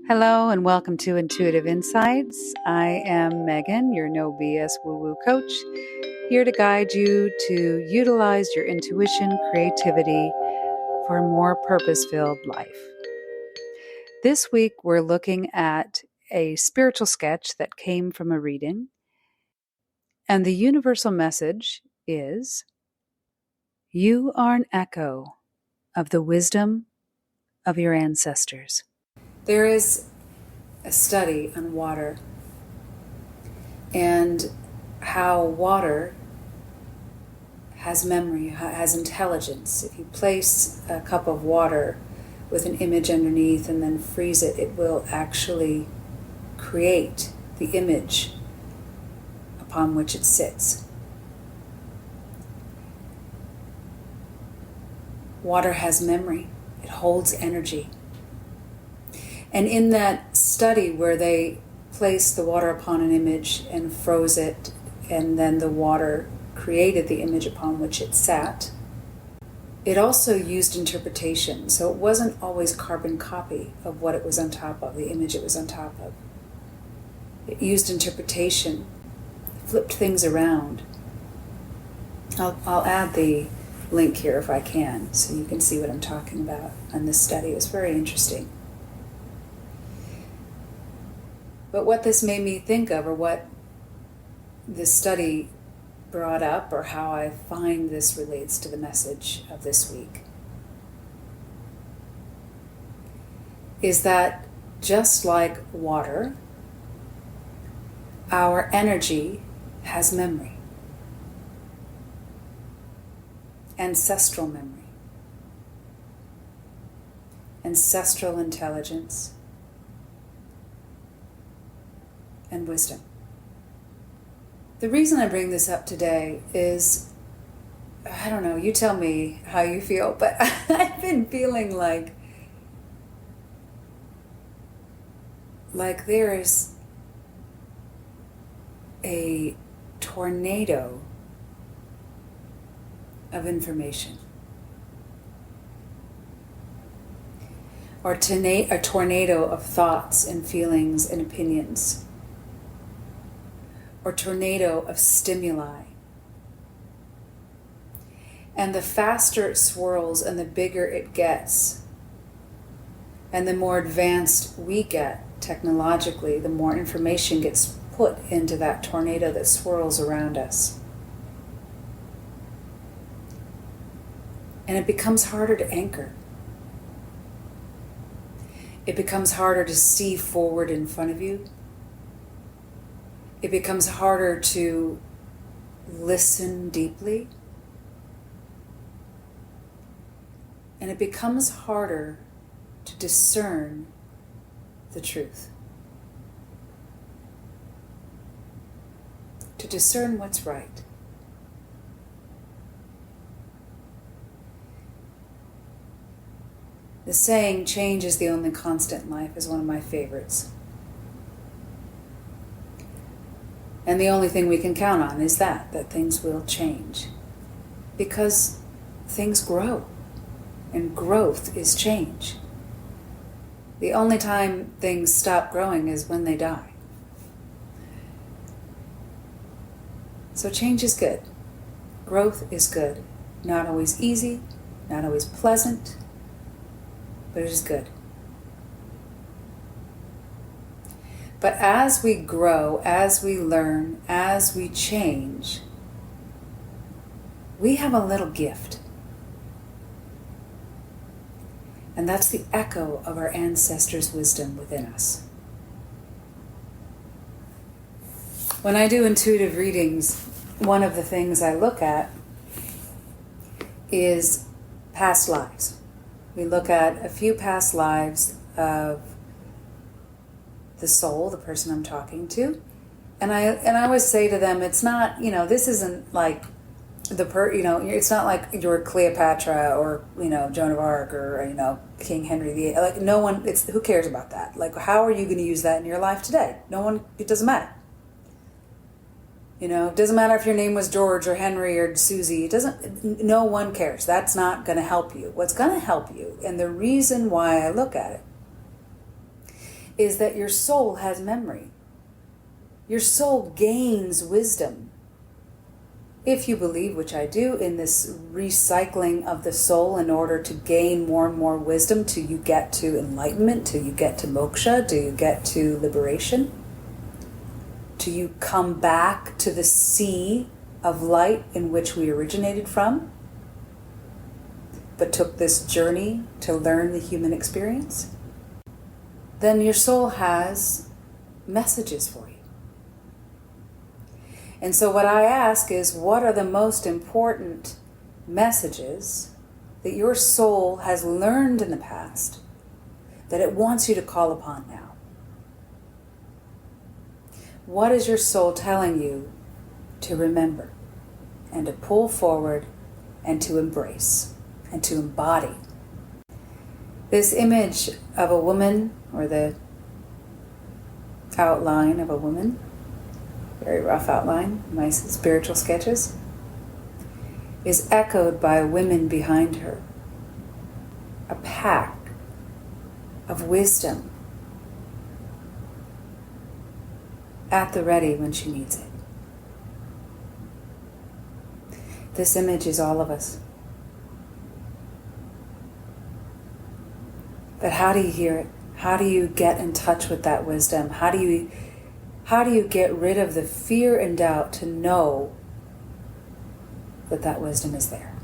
Hello and welcome to Intuitive Insights. I am Megan, your no BS woo woo coach, here to guide you to utilize your intuition, creativity for a more purpose filled life. This week, we're looking at a spiritual sketch that came from a reading, and the universal message is you are an echo of the wisdom of your ancestors. There is a study on water and how water has memory, has intelligence. If you place a cup of water with an image underneath and then freeze it, it will actually create the image upon which it sits. Water has memory. It holds energy. And in that study where they placed the water upon an image and froze it, and then the water created the image upon which it sat, it also used interpretation. So it wasn't always carbon copy of what it was on top of, the image it was on top of. It used interpretation, flipped things around. I'll add the link here if I can, so you can see what I'm talking about on this study. It was very interesting. But what this made me think of, or what this study brought up, or how I find this relates to the message of this week, is that just like water, our energy has memory, ancestral memory, ancestral intelligence, and wisdom. The reason I bring this up today is, I don't know, you tell me how you feel, but I've been feeling like there is a tornado of information, or a tornado of thoughts and feelings and opinions, or tornado of stimuli. And the faster it swirls and the bigger it gets, and the more advanced we get technologically, the more information gets put into that tornado that swirls around us. And it becomes harder to anchor. It becomes harder to see forward in front of you. It becomes harder to listen deeply. And it becomes harder to discern the truth. To discern what's right. The saying, change is the only constant in life, is one of my favorites. And the only thing we can count on is that things will change. Because things grow, and growth is change. The only time things stop growing is when they die. So change is good. Growth is good. Not always easy, not always pleasant, but it is good. But as we grow, as we learn, as we change, we have a little gift. And that's the echo of our ancestors' wisdom within us. When I do intuitive readings, one of the things I look at is past lives. We look at a few past lives of the soul, the person I'm talking to, and I always say to them, it's not, this isn't like it's not like you're Cleopatra or Joan of Arc or King Henry VIII. Like no one, who cares about that? Like how are you going to use that in your life today? No one. It doesn't matter. It doesn't matter if your name was George or Henry or Susie. No one cares. That's not going to help you. What's going to help you, and the reason why I look at it, is that your soul has memory. Your soul gains wisdom. If you believe, which I do, in this recycling of the soul in order to gain more and more wisdom till you get to enlightenment, till you get to moksha, till you get to liberation, till you come back to the sea of light in which we originated from, but took this journey to learn the human experience, then your soul has messages for you. And so what I ask is, what are the most important messages that your soul has learned in the past that it wants you to call upon now? What is your soul telling you to remember and to pull forward and to embrace and to embody? This image of a woman, or the outline of a woman, very rough outline, my spiritual sketches, is echoed by women behind her. A pack of wisdom at the ready when she needs it. This image is all of us. But how do you hear it? How do you get in touch with that wisdom? How do you get rid of the fear and doubt to know that that wisdom is there?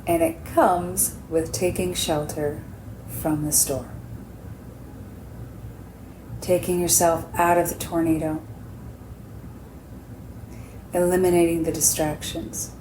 And it comes with taking shelter from the storm. Taking yourself out of the tornado. Eliminating the distractions.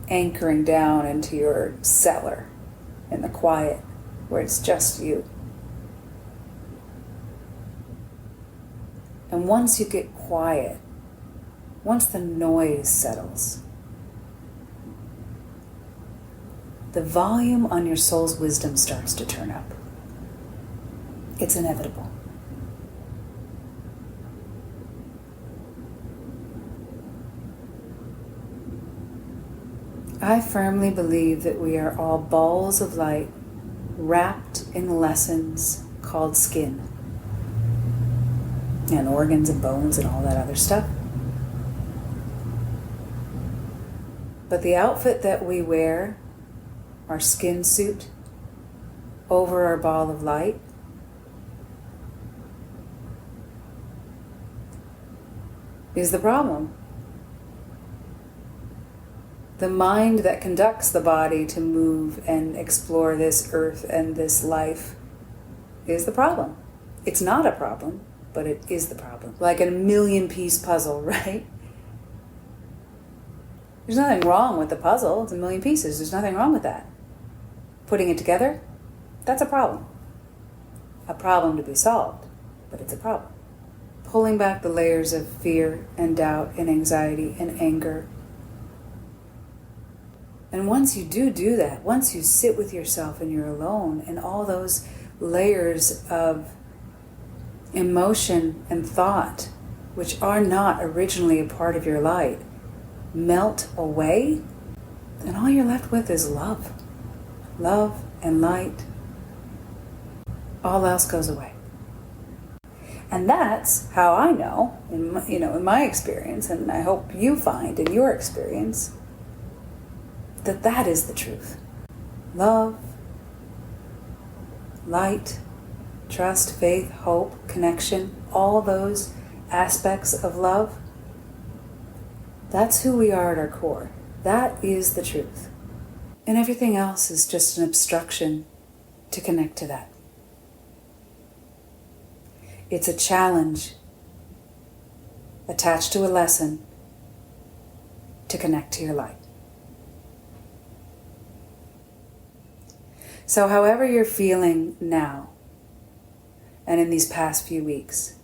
Anchoring down into your cellar in the quiet where it's just you. And once you get quiet, once the noise settles, the volume on your soul's wisdom starts to turn up. It's inevitable. I firmly believe that we are all balls of light wrapped in lessons called skin and organs and bones and all that other stuff. But the outfit that we wear, our skin suit, over our ball of light, is the problem. The mind that conducts the body to move and explore this earth and this life is the problem. It's not a problem, but it is the problem. Like a 1,000,000-piece puzzle, right? There's nothing wrong with the puzzle. It's 1,000,000 pieces. There's nothing wrong with that. Putting it together, that's a problem. A problem to be solved, but it's a problem. Pulling back the layers of fear and doubt and anxiety and anger. And once you do that, once you sit with yourself and you're alone, and all those layers of emotion and thought, which are not originally a part of your light, melt away, then all you're left with is love. Love and light. All else goes away. And that's how I know, in my experience, and I hope you find in your experience, that is the truth. Love, light, trust, faith, hope, connection, all those aspects of love, that's who we are at our core. That is the truth. And everything else is just an obstruction to connect to that. It's a challenge attached to a lesson to connect to your light. So however you're feeling now, and in these past few weeks,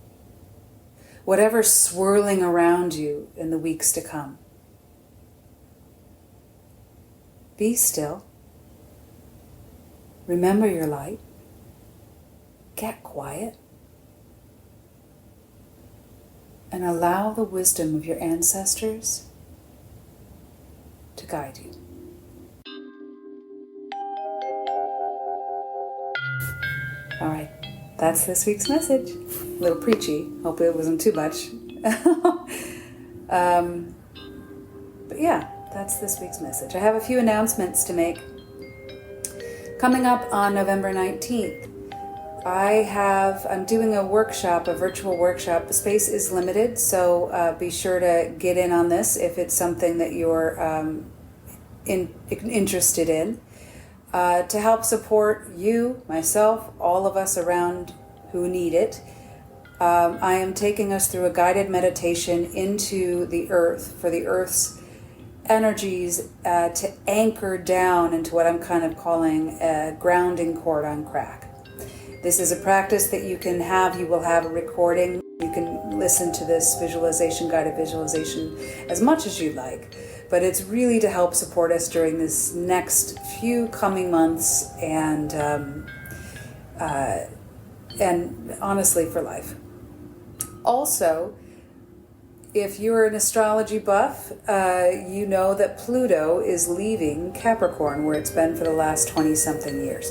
whatever's swirling around you in the weeks to come, be still. Remember your light. Get quiet. And allow the wisdom of your ancestors to guide you. All right, that's this week's message. A little preachy. Hope it wasn't too much. But yeah, that's this week's message. I have a few announcements to make. Coming up on November 19th, I'm doing a workshop, a virtual workshop. The space is limited, so be sure to get in on this if it's something that you're interested in. To help support you, myself, all of us around who need it, I am taking us through a guided meditation into the earth, for the earth's energies to anchor down into what I'm kind of calling a grounding cord on crack. This is a practice that you can have. You will have a recording. You can listen to this guided visualization, as much as you like. But it's really to help support us during this next few coming months and honestly for life. Also, if you're an astrology buff, you know that Pluto is leaving Capricorn, where it's been for the last 20-something years.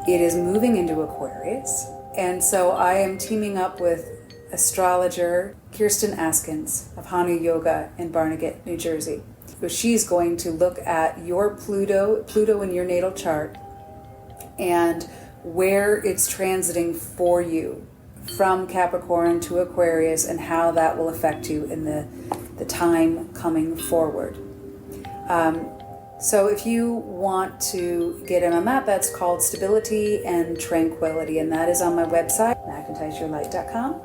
It is moving into Aquarius, and so I am teaming up with astrologer Kirsten Askins of Hanu Yoga in Barnegat, New Jersey. So she's going to look at your Pluto in your natal chart, and where it's transiting for you from Capricorn to Aquarius, and how that will affect you in the time coming forward. So if you want to get in on that, that's called Stability and Tranquility, and that is on my website, magnetizeyourlight.com.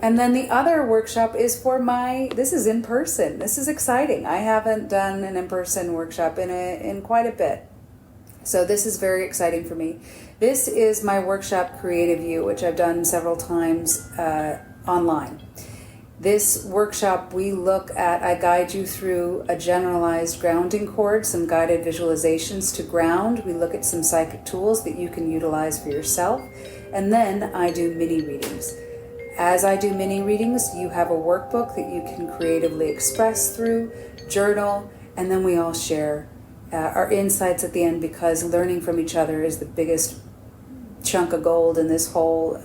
And then the other workshop is this is in person. This is exciting. I haven't done an in-person workshop in quite a bit. So this is very exciting for me. This is my workshop, Creative You, which I've done several times online. This workshop, I guide you through a generalized grounding cord, some guided visualizations to ground. We look at some psychic tools that you can utilize for yourself. And then I do mini readings. As I do mini readings, you have a workbook that you can creatively express through, journal, and then we all share our insights at the end, because learning from each other is the biggest chunk of gold in this whole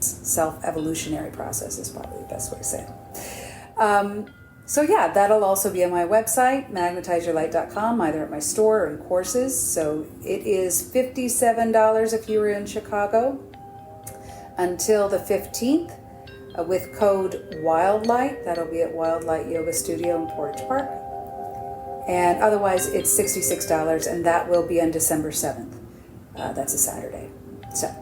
self-evolutionary process, is probably the best way to say it. So yeah, that'll also be on my website, magnetizeyourlight.com, either at my store or in courses. So it is $57 if you were in Chicago until the 15th with code WILDLIGHT. That'll be at Wildlight Yoga Studio in Portage Park. And otherwise it's $66, and that will be on December 7th. That's a Saturday. So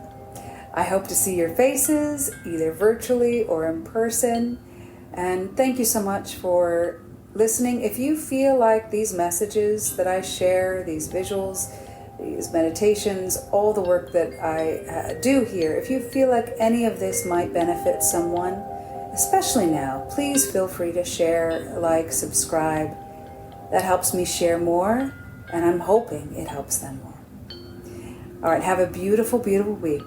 I hope to see your faces, either virtually or in person. And thank you so much for listening. If you feel like these messages that I share, these visuals, these meditations, all the work that I do here, if you feel like any of this might benefit someone, especially now, please feel free to share, like, subscribe. That helps me share more, and I'm hoping it helps them more. All right, have a beautiful, beautiful week.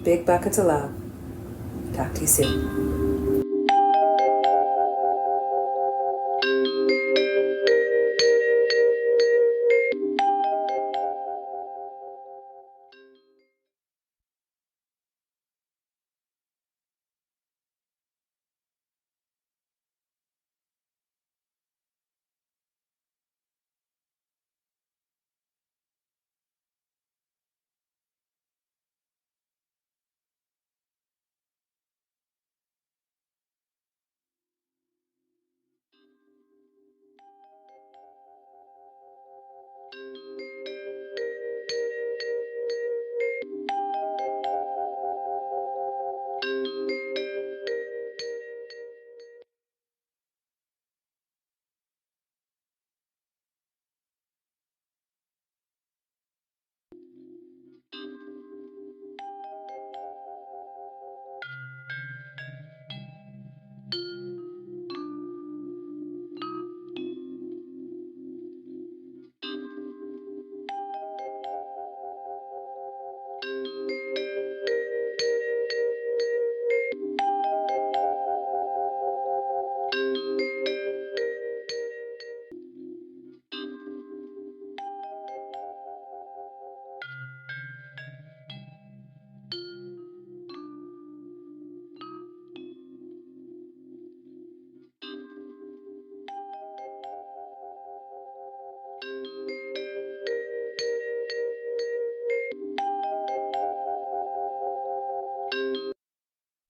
Big buckets of love. Talk to you soon.